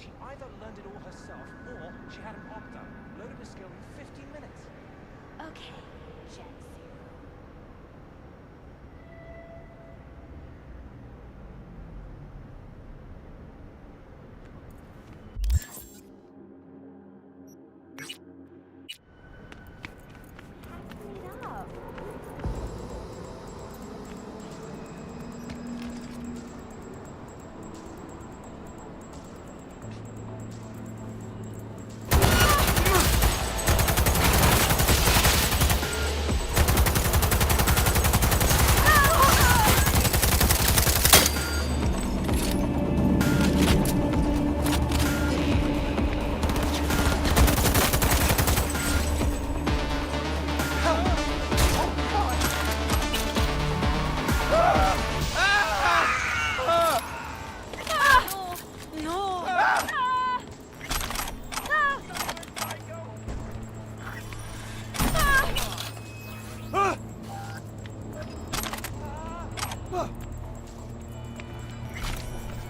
she either learned it all herself or she had an opta, loaded a skill in 15 minutes. Okay, Gen Zero. Clean up. No!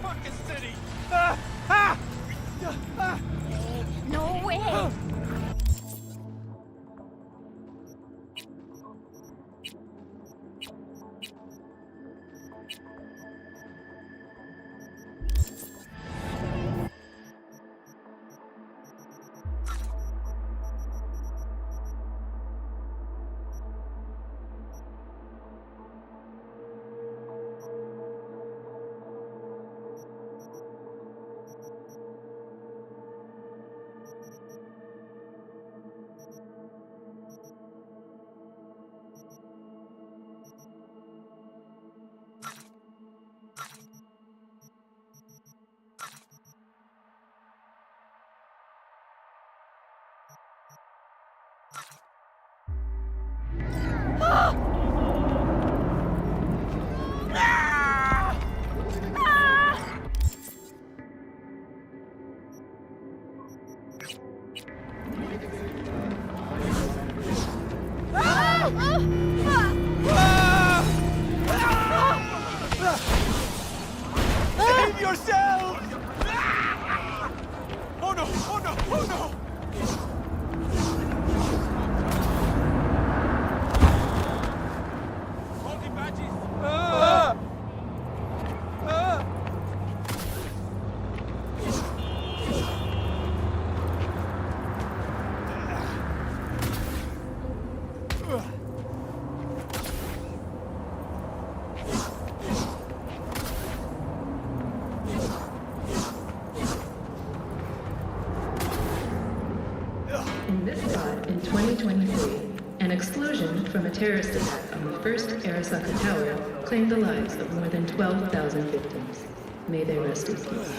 Fucking city! No way! Save yourself! Oh no! Oh no! Oh no! Holding badges! In this spot in 2023, an explosion from a terrorist attack on the first Arasaka Tower claimed the lives of more than 12,000 victims. May they rest in peace.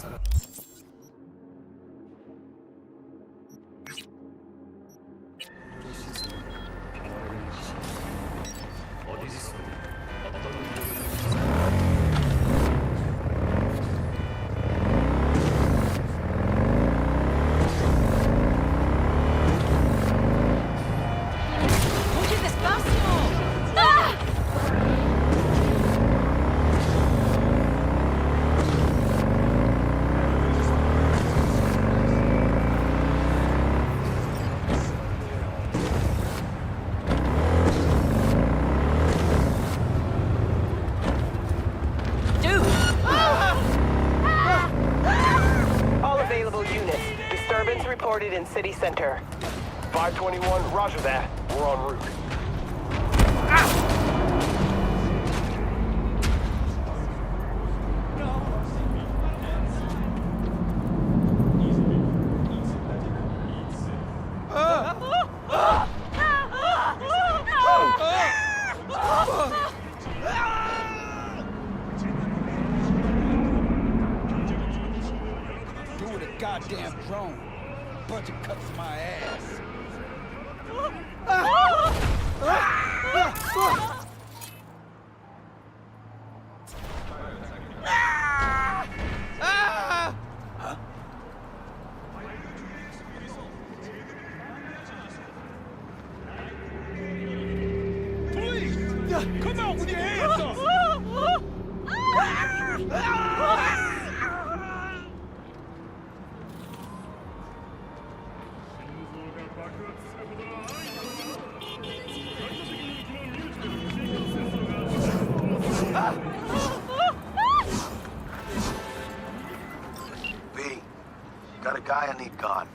Oye, despacio. ¡Ah! Dude! All available units. Disturbance reported in city center. 521, roger that. We're en route. Do with a goddamn drone. Bunch of cuts to my ass. Police! Come out with your hands up! B, got a guy I need gone.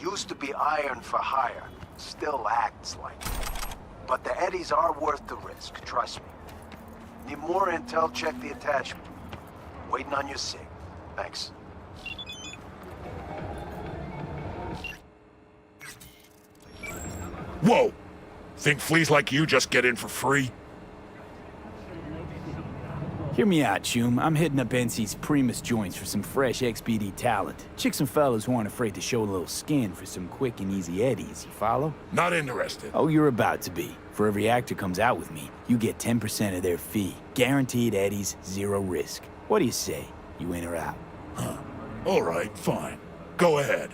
Used to be iron for hire. Still acts like it. But the eddies are worth the risk, trust me. Need more intel, check the attachment. Waiting on your sig. Thanks. Whoa! Think fleas like you just get in for free? Hear me out, Chum. I'm hitting up NC's Primus joints for some fresh XBD talent. Chicks and fellas who aren't afraid to show a little skin for some quick and easy eddies, you follow? Not interested. Oh, you're about to be. For every actor comes out with me, you get 10% of their fee. Guaranteed eddies, zero risk. What do you say? You in or out? Huh. All right, fine. Go ahead.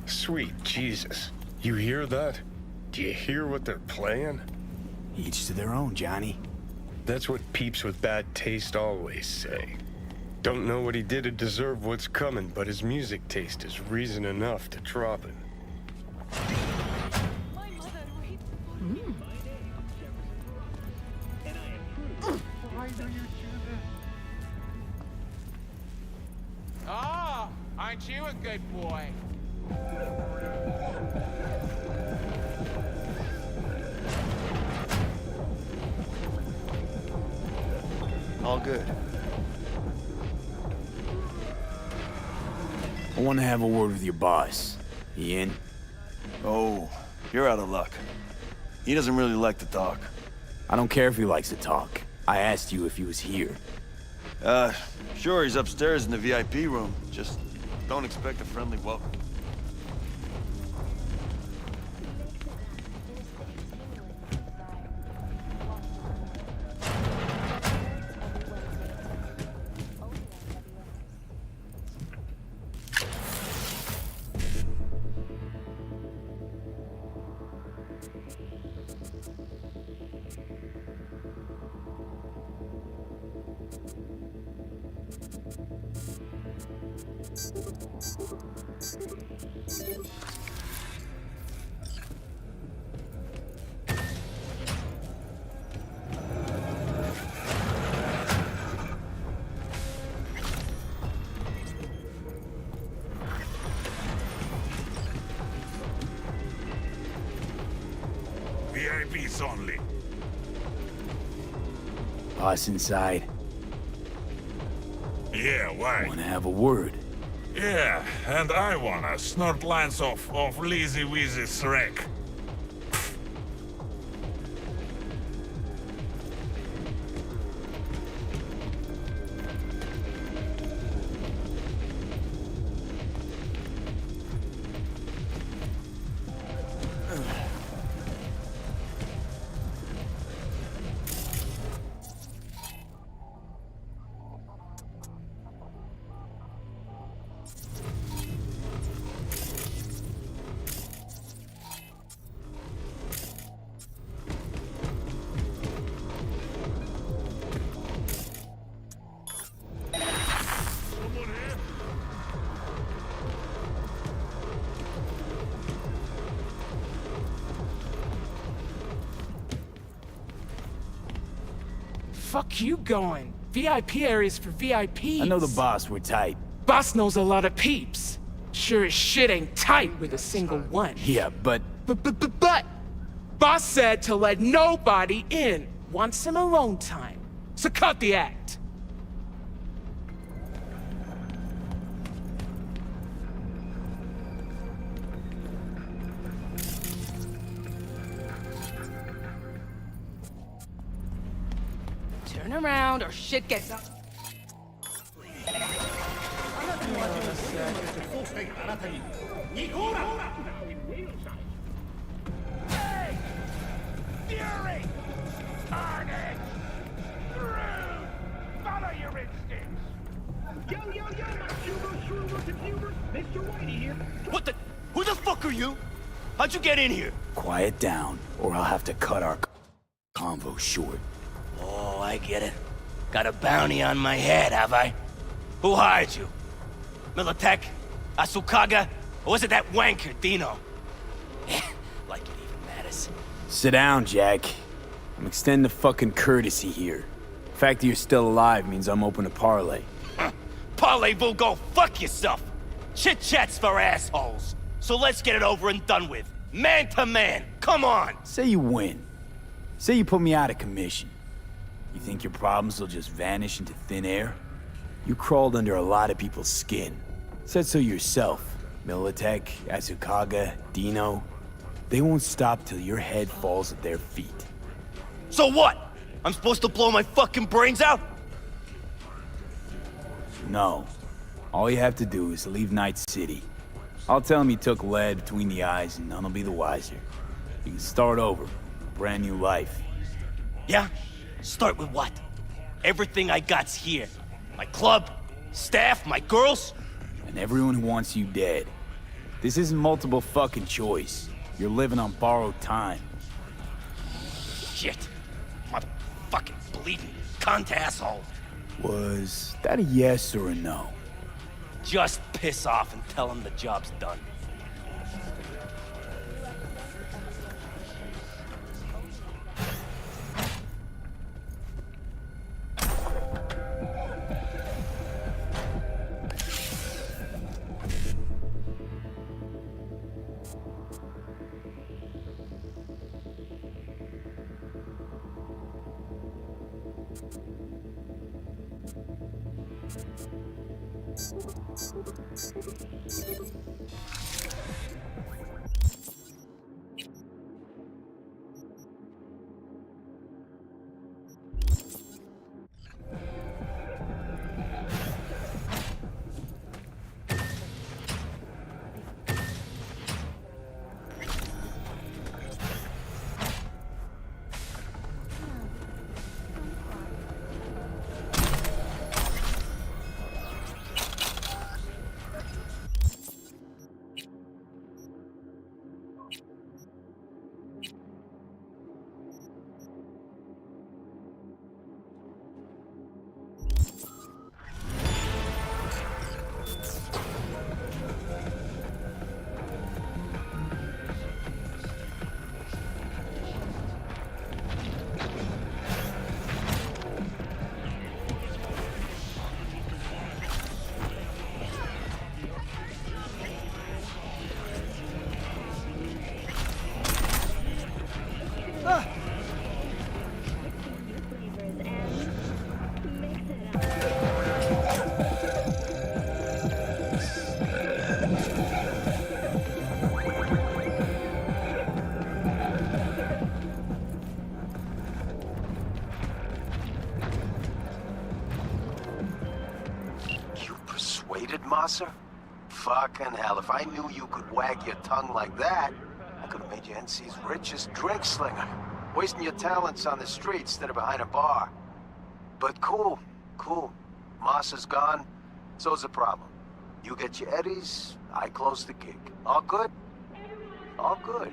Sweet Jesus. You hear that? Do you hear what they're playing? Each to their own, Johnny. That's what peeps with bad taste always say. Don't know what he did to deserve what's coming, but his music taste is reason enough to drop it. Oh, aren't you a good boy? All good. I want to have a word with your boss. He in? Oh, you're out of luck. He doesn't really like to talk. I don't care if he likes to talk. I asked you if he was here. Sure, he's upstairs in the VIP room. Just don't expect a friendly welcome. VIPs only. Boss inside. Yeah, why? Want to have a word? Yeah, and I wanna snort lines of Lizzy Weezy's wreck. fuck you going? VIP areas for VIPs. I know the boss, we're tight. Boss knows a lot of peeps. Sure as shit ain't tight with a single one. Yeah, but... But... Boss said to let nobody in. Wants some alone time. So cut the act. Turn around or shit gets up. Fury! Carnage! Rude! Follow your instincts! Yo, my Cuber, Mr. Whitey here. What the? Who the fuck are you? How'd you get in here? Quiet down, or I'll have to cut our convo short. Oh, I get it. Got a bounty on my head, have I? Who hired you? Militech? Asukaga? Or was it that wanker, Dino? Like it even matters. Sit down, Jack. I'm extending the fucking courtesy here. The fact that you're still alive means I'm open to parlay. Parlez-vous, go fuck yourself! Chit-chat's for assholes. So let's get it over and done with. Man to man, come on! Say you win. Say you put me out of commission. You think your problems will just vanish into thin air? You crawled under a lot of people's skin. Said so yourself. Militech, Asukaga, Dino. They won't stop till your head falls at their feet. So what? I'm supposed to blow my fucking brains out? No. All you have to do is leave Night City. I'll tell him you took lead between the eyes and none will be the wiser. You can start over. A brand new life. Yeah? Start with what? Everything I got's here. My club, staff, my girls. And everyone who wants you dead. This isn't multiple fucking choice. You're living on borrowed time. Shit. Motherfucking bleeding cunt asshole. Was that a yes or a no? Just piss off and tell him the job's done. Massa? Fucking hell, if I knew you could wag your tongue like that, I could have made you NC's richest drink slinger. Wasting your talents on the street instead of behind a bar. But cool. Massa's gone, so's the problem. You get your eddies, I close the gig. All good? All good.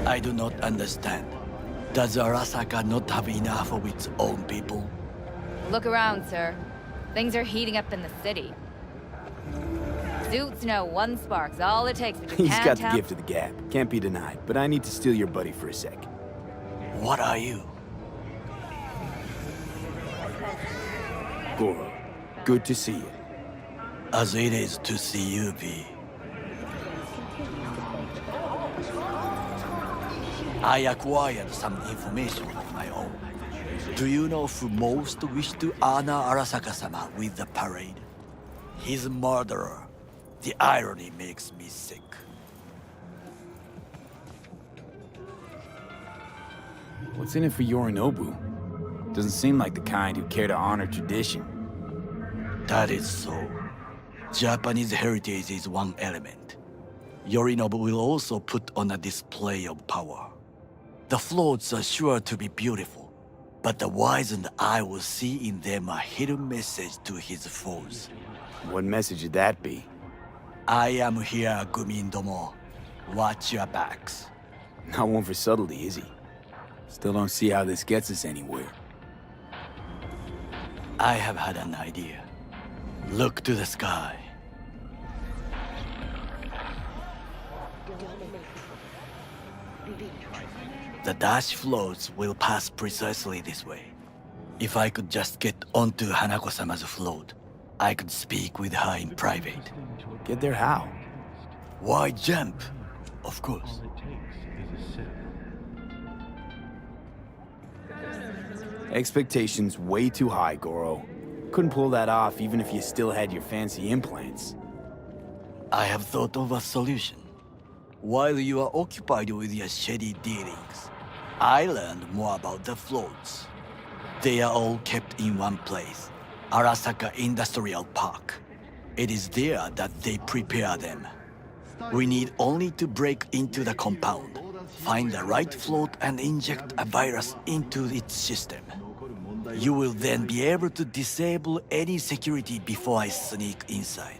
I do not understand. Does Arasaka not have enough of its own people? Look around, sir. Things are heating up in the city. Suits know one spark's all it takes for He's got the Japantown. gift of the gab. Can't be denied. But I need to steal your buddy for a sec. What are you? Goro, good to see you. As it is to see you, V. I acquired some information of my own. Do you know who most wished to honor Arasaka-sama with the parade? His murderer. The irony makes me sick. What's in it for Yorinobu? Doesn't seem like the kind who care to honor tradition. That is so. Japanese heritage is one element. Yorinobu will also put on a display of power. The floats are sure to be beautiful, but the wizened eye will see in them a hidden message to his foes. What message would that be? I am here, Gumindomo. Watch your backs. Not one for subtlety, is he? Still don't see how this gets us anywhere. I have had an idea. Look to the sky. The dash floats will pass precisely this way. If I could just get onto Hanako-sama's float, I could speak with her in private. Get there how? Why jump? Of course. Expectations way too high, Goro. Couldn't pull that off even if you still had your fancy implants. I have thought of a solution. While you are occupied with your shady dealings, I learned more about the floats. They are all kept in one place, Arasaka Industrial Park. It is there that they prepare them. We need only to break into the compound, find the right float and inject a virus into its system. You will then be able to disable any security before I sneak inside.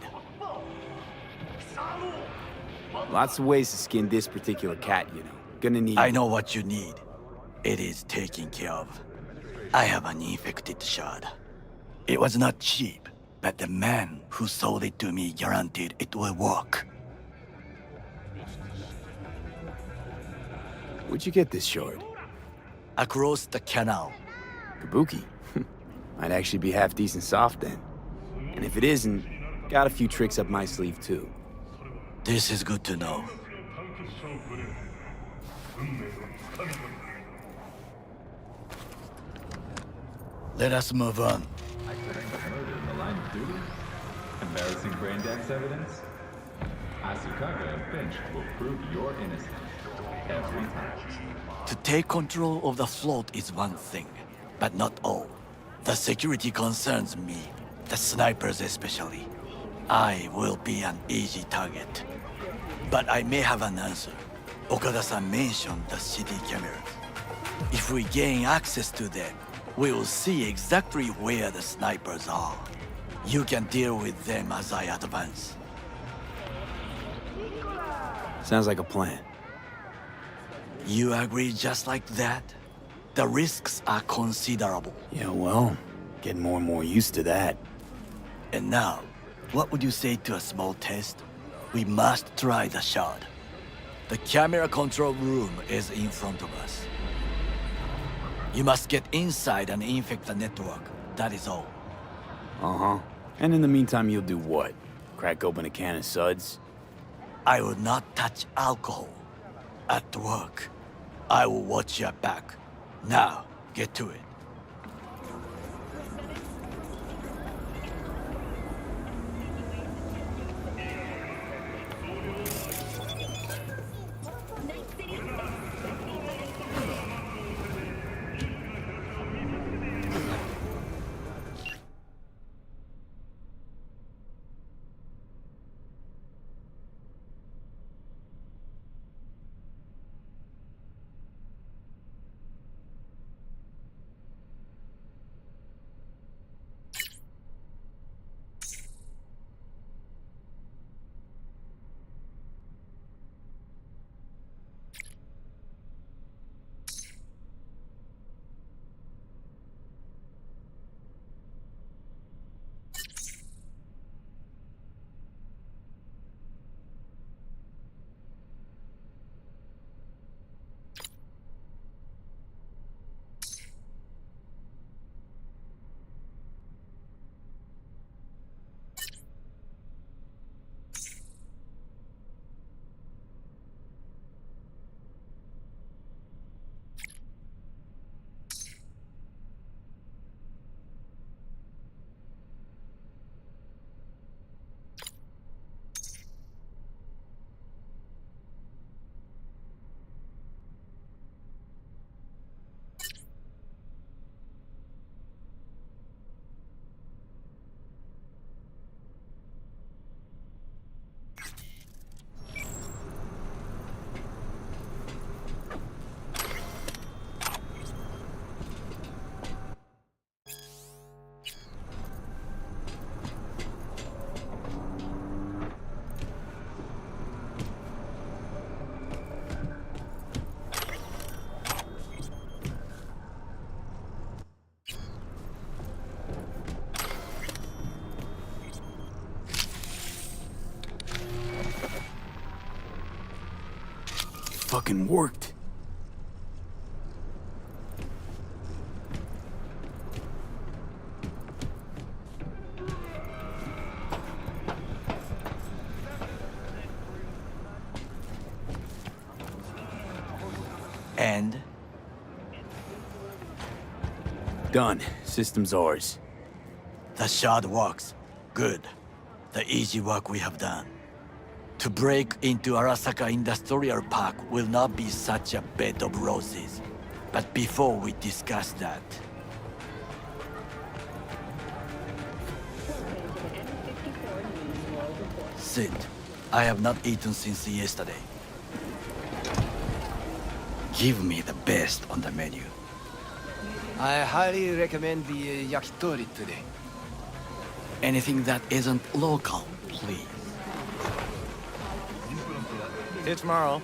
Lots of ways to skin this particular cat, you know. Gonna need... I know what you need. It is taken care of. I have an infected shard. It was not cheap, but the man who sold it to me guaranteed it will work. Where'd you get this shard? Across the canal. Kabuki. Might actually be half decent soft then. And if it isn't, got a few tricks up my sleeve too. This is good to know. Let us move on. Embarrassing brain dex evidence? Asukaga and Finch will prove your innocence every time. To take control of the float is one thing, but not all. The security concerns me, the snipers especially. I will be an easy target. But I may have an answer. Okada-san mentioned the city cameras. If we gain access to them, we will see exactly where the snipers are. You can deal with them as I advance. Sounds like a plan. You agree just like that? The risks are considerable. Yeah, well, getting more and more used to that. And now, what would you say to a small test? We must try the shard. The camera control room is in front of us. You must get inside and infect the network. That is all. Uh-huh. And in the meantime, you'll do what? Crack open a can of suds? I will not touch alcohol. At work, I will watch your back. Now, get to it. Fucking worked. And? Done. System's ours. The shard works. Good. The easy work we have done. To break into Arasaka Industrial Park will not be such a bed of roses. But before we discuss that... Sit. I have not eaten since yesterday. Give me the best on the menu. I highly recommend the yakitori today. Anything that isn't local, please. See you tomorrow.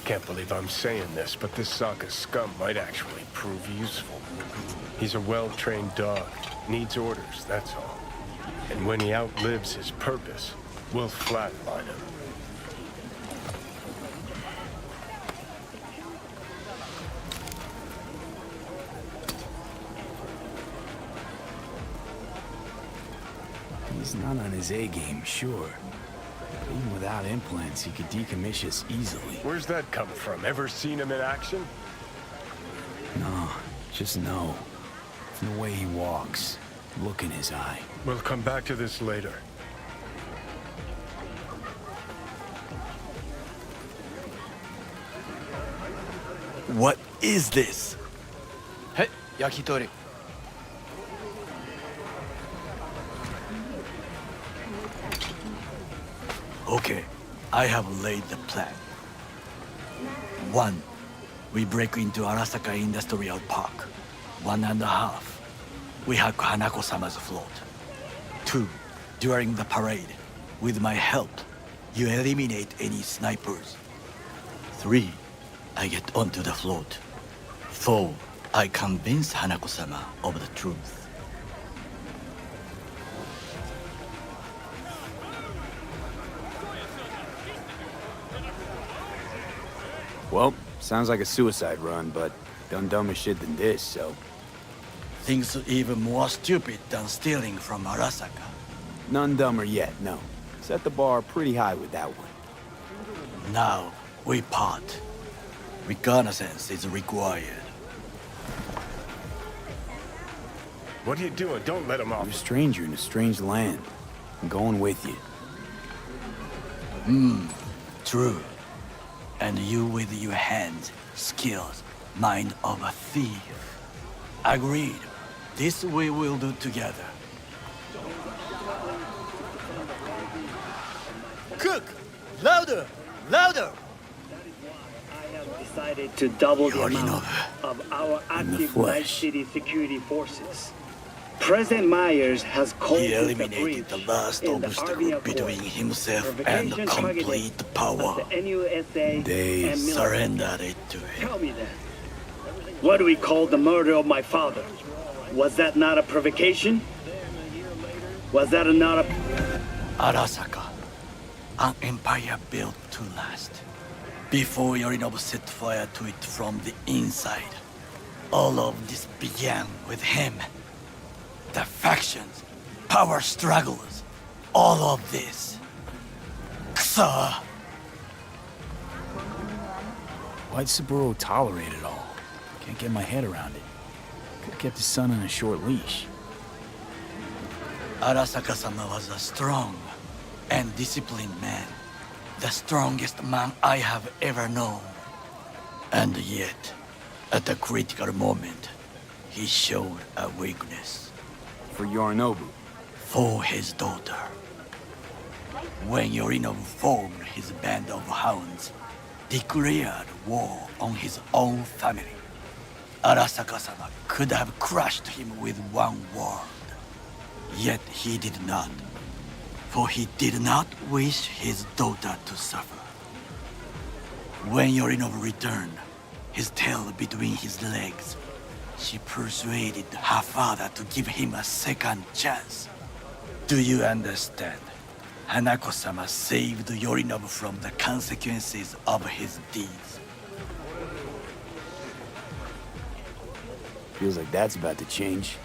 Can't believe I'm saying this, but this Sokka scum might actually prove useful. He's a well-trained dog. Needs orders, that's all. And when he outlives his purpose, we'll flatline him. He's not on his A-game, sure. But even without implants, he could decommission us easily. Where's that come from? Ever seen him in action? No, just no. From the way he walks, look in his eye. We'll come back to this later. What is this? Hey, yakitori. Okay, I have laid the plan. 1. We break into Arasaka Industrial Park. 1.5. We hack Hanako-sama's float. 2. During the parade, with my help, you eliminate any snipers. 3. I get onto the float. 4. I convince Hanako-sama of the truth. Well, sounds like a suicide run, but done dumber shit than this, so... Things even more stupid than stealing from Arasaka. None dumber yet, no. Set the bar pretty high with that one. Now, we part. Reconnaissance is required. What are you doing? Don't let him off. You're a stranger in a strange land. I'm going with you. True. And you with your hands, skills, mind of a thief. Agreed. This we will do together. Cook! Louder! Louder! Decided to double the already amount know. of our In the active Night flesh. City security forces. President Myers has called He this a eliminated the breach last in the obstacle Army Accord. between himself and Provocation complete targeted power. at the NUSA They and military. Surrendered it to him. Tell me then, what do we call the murder of my father? Was that not a provocation? Was that not a... Arasaka, an empire built to last. Before Yorinobu set fire to it from the inside. All of this began with him. The factions, power struggles, all of this. Ksa! Why'd Saburo tolerate it all? Can't get my head around it. Could've kept his son on a short leash. Arasaka-sama was a strong and disciplined man. The strongest man I have ever known. And yet, at a critical moment, he showed a weakness. For Yorinobu. For his daughter. When Yorinobu formed his band of hounds, declared war on his own family, Arasaka-sama could have crushed him with one word. Yet he did not. For he did not wish his daughter to suffer. When Yorinobu returned, his tail between his legs, she persuaded her father to give him a second chance. Do you understand? Hanako-sama saved Yorinobu from the consequences of his deeds. Feels like that's about to change.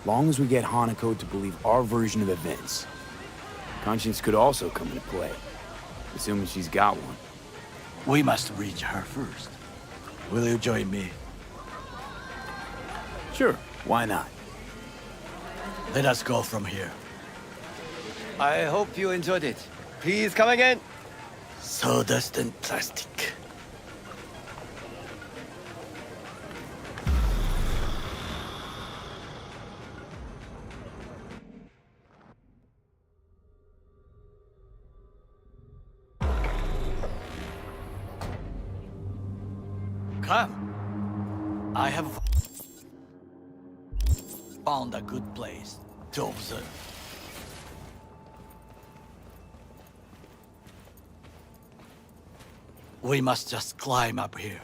Long as we get Hanako to believe our version of events. Conscience could also come into play, assuming she's got one. We must reach her first. Will you join me? Sure, why not? Let us go from here. I hope you enjoyed it. Please come again. Sawdust and plastic. Come. I have found a good place to observe. We must just climb up here.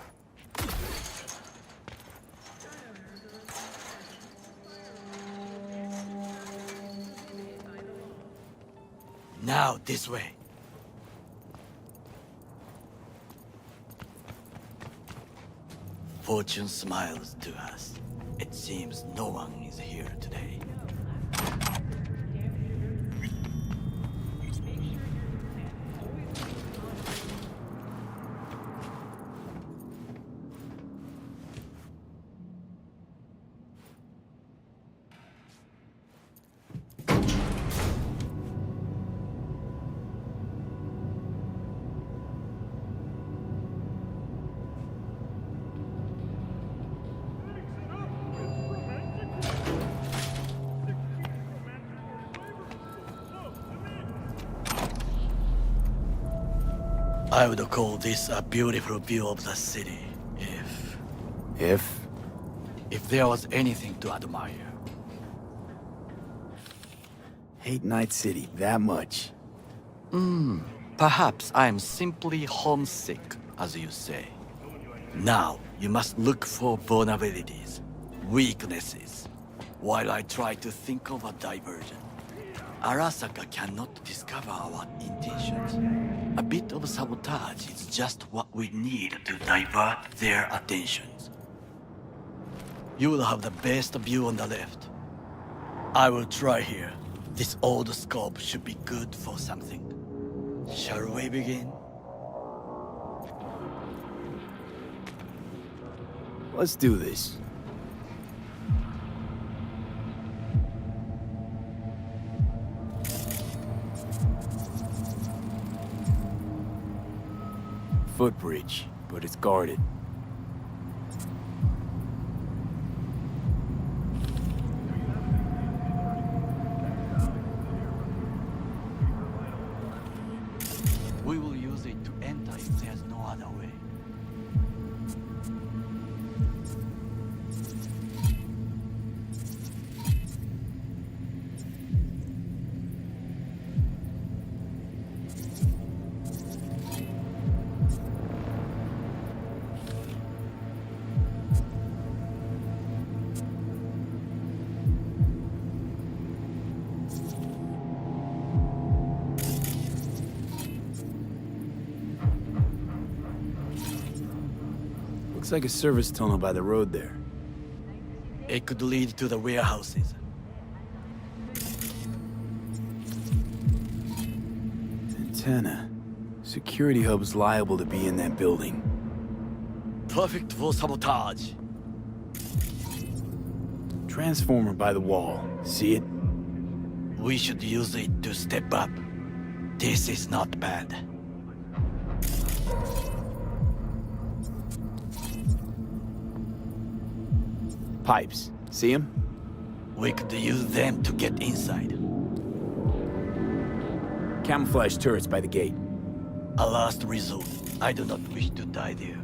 Now, this way. Fortune smiles to us. It seems no one is here today. I would call this a beautiful view of the city, if there was anything to admire. Hate Night City that much. Perhaps I'm simply homesick, as you say. Now, you must look for vulnerabilities, weaknesses, while I try to think of a diversion. Arasaka cannot discover our intentions. A bit of sabotage is just what we need to divert their attentions. You will have the best view on the left. I will try here. This old scope should be good for something. Shall we begin? Let's do this. Footbridge, but it's guarded. We will use it to enter if there's no other way. Looks like a service tunnel by the road there. It could lead to the warehouses. Antenna. Security hub's liable to be in that building. Perfect for sabotage. Transformer by the wall. See it? We should use it to step up. This is not bad. Pipes. See them? We could use them to get inside. Camouflage turrets by the gate. A last resort. I do not wish to die there.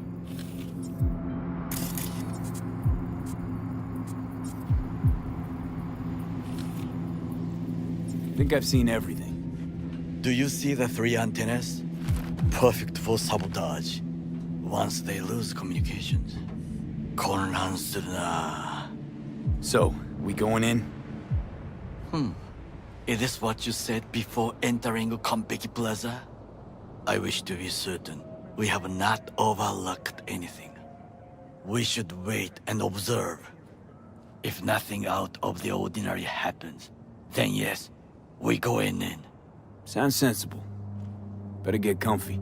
Think I've seen everything. Do you see the 3 antennas? Perfect for sabotage. Once they lose communications. So, we going in? Is this what you said before entering Konpeki Plaza? I wish to be certain we have not overlooked anything. We should wait and observe. If nothing out of the ordinary happens, then yes, we go in. Sounds sensible. Better get comfy.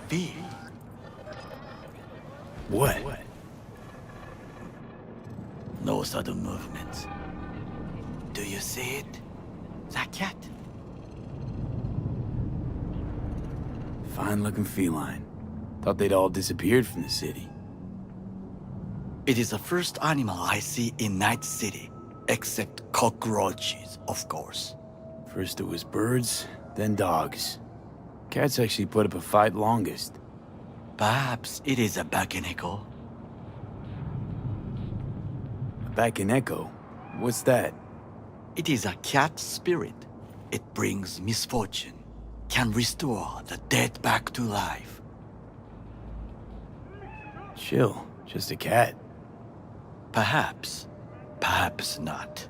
V. What? No sudden movements. Do you see it? That cat? Fine-looking feline. Thought they'd all disappeared from the city. It is the first animal I see in Night City, except cockroaches, of course. First it was birds, then dogs. Cats actually put up a fight longest. Perhaps it is a Bakeneko. A Bakeneko? What's that? It is a cat spirit. It brings misfortune, can restore the dead back to life. Chill, just a cat. Perhaps, perhaps not.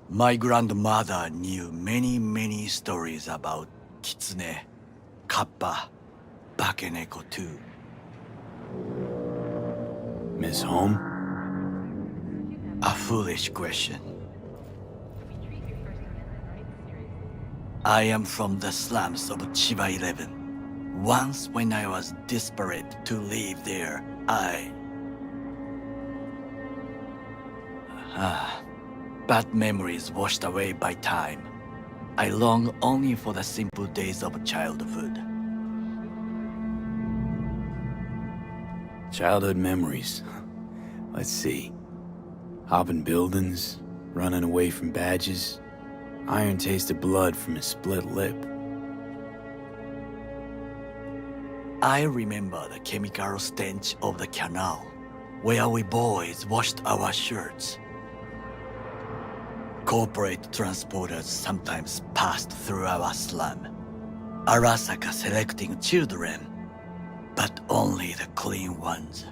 My grandmother knew many stories about Kitsune, Kappa, Bakeneko too. Miss Home? A foolish question. I am from the slums of Chiba 11. Once when I was desperate to live there, bad memories washed away by time. I long only for the simple days of childhood. Childhood memories. Let's see. Hopping buildings, running away from badges, iron taste of blood from a split lip. I remember the chemical stench of the canal, where we boys washed our shirts. Corporate transporters sometimes passed through our slum. Arasaka selecting children, but only the clean ones.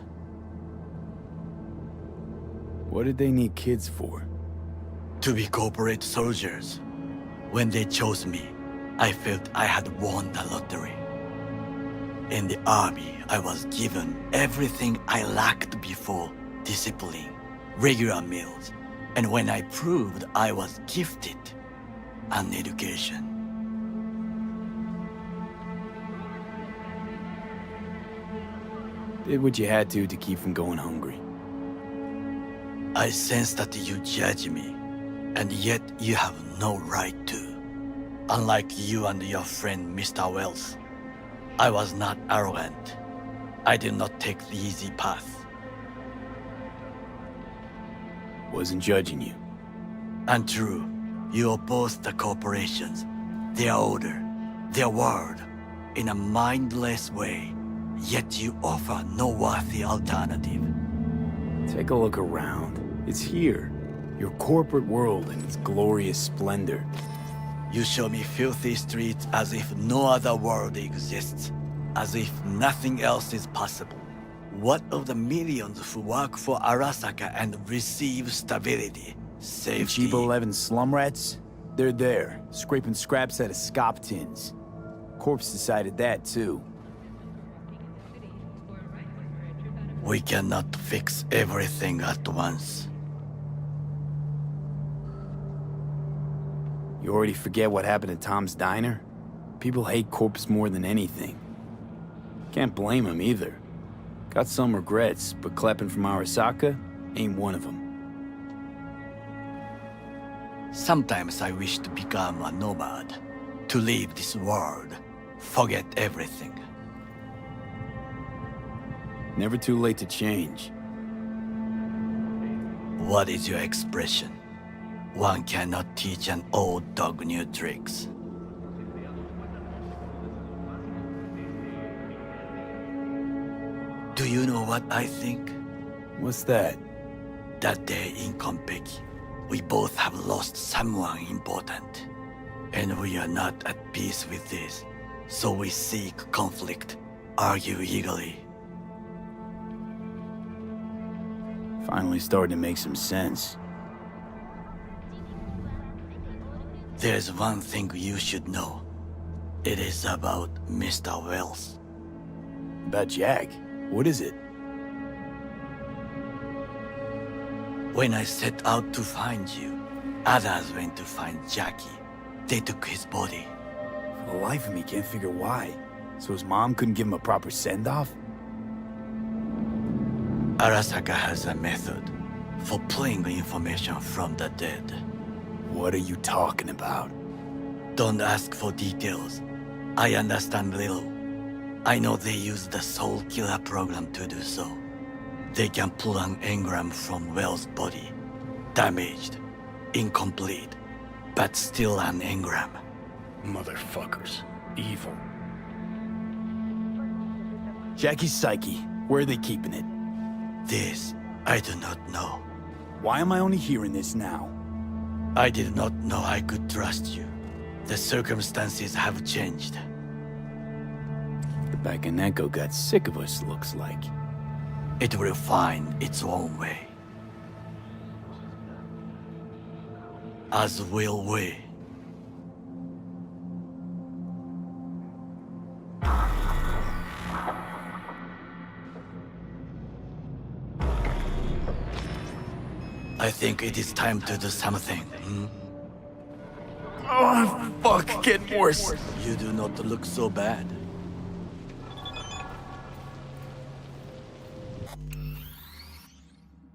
What did they need kids for? To be corporate soldiers. When they chose me, I felt I had won the lottery. In the army, I was given everything I lacked before: discipline, regular meals, and when I proved I was gifted, an education. Did what you had to keep from going hungry. I sense that you judge me, and yet you have no right to. Unlike you and your friend Mr. Wells, I was not arrogant. I did not take the easy path. Wasn't judging you. Untrue. You oppose the corporations, their order, their word, in a mindless way, yet you offer no worthy alternative. Take a look around. It's here. Your corporate world in its glorious splendor. You show me filthy streets as if no other world exists, as if nothing else is possible. What of the millions who work for Arasaka and receive stability, safety? Chiba 11 slum rats? They're there, scraping scraps out of scop tins. Corpse decided that too. We cannot fix everything at once. You already forget what happened at Tom's Diner? People hate Corpse more than anything. Can't blame him either. Got some regrets, but clapping from Arasaka ain't one of them. Sometimes I wish to become a nomad, to leave this world, forget everything. Never too late to change. What is your expression? One cannot teach an old dog new tricks. Do you know what I think? What's that? That day in Konpeki, we both have lost someone important. And we are not at peace with this, so we seek conflict, argue eagerly. Finally starting to make some sense. There's one thing you should know. It is about Mr. Wells. About Jack? What is it? When I set out to find you, others went to find Jackie. They took his body. For the life of me, can't figure why. So his mom couldn't give him a proper send-off? Arasaka has a method for pulling information from the dead. What are you talking about? Don't ask for details. I understand little. I know they use the Soul Killer program to do so. They can pull an engram from Wells' body. Damaged, incomplete, but still an engram. Motherfuckers. Evil. Jackie's psyche. Where are they keeping it? This, I do not know. Why am I only hearing this now? I did not know I could trust you. The circumstances have changed. The Bakaneko got sick of us, looks like. It will find its own way. As will we. I think it is time to do something. Oh, fuck, getting worse. You do not look so bad.